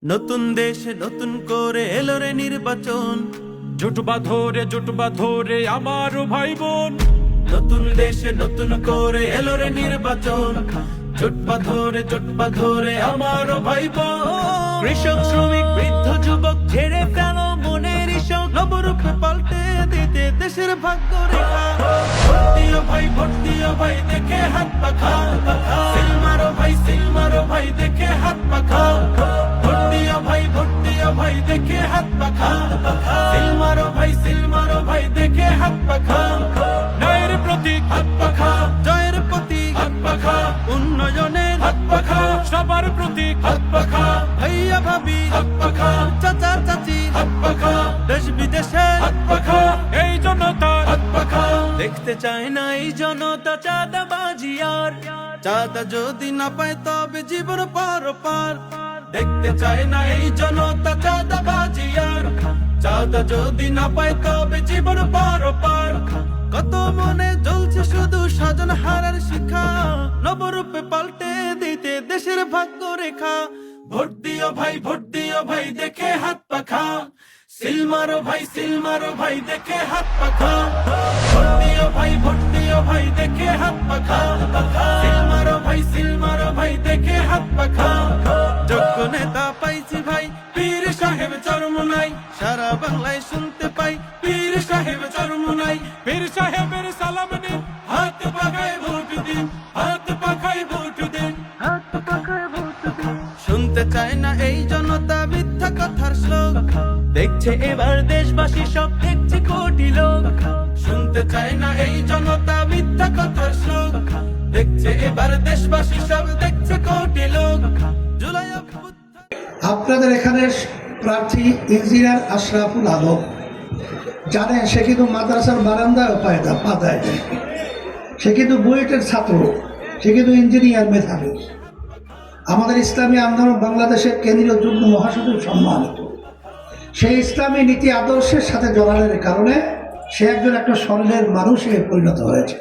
নতুন দেশে নতুন করে এলো রে নির্বাচন। জুটবা ধরে আমার ভাই বোন। নতুন দেশে নতুন করে এলো রে নির্বাচন। জুটবা ধরে আমার ভাই বোন। কৃষক শ্রমিক বৃদ্ধ যুবক ছেড়ে ফেল মনের ইশক। নবরূপে পাল্টে দিতে দেশের ভাগ্য রেখা। ভোট দিও ভাই দেখে হাত পাখা। সিল মারো ভাই দেখে হাত পাখা। ভোট দিও ভাই দেখে হাত পাখা। সিল মারো ভাই দেখে হাত পাখা। ন্যায়ের প্রতীক হাত পাখা, জয়ের প্রতীক হাত পাখা, উন্নয়নের হাত পাখা, সবার প্রতীক হাত পাখা, ভাইয়া ভাবি হাত পাখা, চাচা চাচি হাত পাখা, দেশ বিদেশে হাত পাখা, এই জনতার হাত পাখা। দেখতে চায় না এই জনতা চাঁদাবাজি আর। চাঁদা যদি না পায় তবে জীবন পার। দেখতে চায় না এই জনতা চাঁদাবাজি আর। চাঁদা যদি না পায় তবে জীবন পার। কত মনে জ্বলছে শুধু স্বজন হারার শিখা। নবরূপে পাল্টে দিতে দেশের ভাগ্য রেখা। ভোট দিও ভাই দেখে হাত পাখা। সিল মারো ভাই দেখে হাত পাখা। ভোট দিও ভাই দেখে হাত পাখা। সিল মারো ভাই দেখে হাত পাখা। যোগ্য নেতা পাইছি ভাই, পীর সাহেব চরমোনাই। সারা বাংলায় শুনতে পাই পীর সাহেব চরমোনাই। পীর সাহেবের সালাম নিন, হাত পাখায় ভোট দিন, হাত পাখায় ভোট দিন, হাত পাখায় ভোট দিন। শুনতে চায় না এই জনতা মিথ্যা কথার শ্লোক। দেখছে এবার দেশবাসী সব, দেখছে কোটি লোক। শুনতে চায় না এই জনতা মিথ্যা কথার শ্লোক। দেখছে এবার দেশবাসী সব, দেখছে কোটি লোক। জুলাই আপনাদের এখানে প্রার্থী ইঞ্জিনিয়ার আশরাফুল আলম, জানেন সে কিন্তু মাদ্রাসার বারান্দায় পা দেয়। সে কিন্তু বুয়েটের ছাত্র, সে কিন্তু ইঞ্জিনিয়ার মেধাবী। আমাদের ইসলামী আন্দোলন বাংলাদেশের কেন্দ্রীয় যুগ্ম মহাসচিব সম্মানিত। সেই ইসলামী নীতি আদর্শের সাথে জড়ানোর কারণে সে একটা স্বর্ণের মানুষে পরিণত হয়েছে।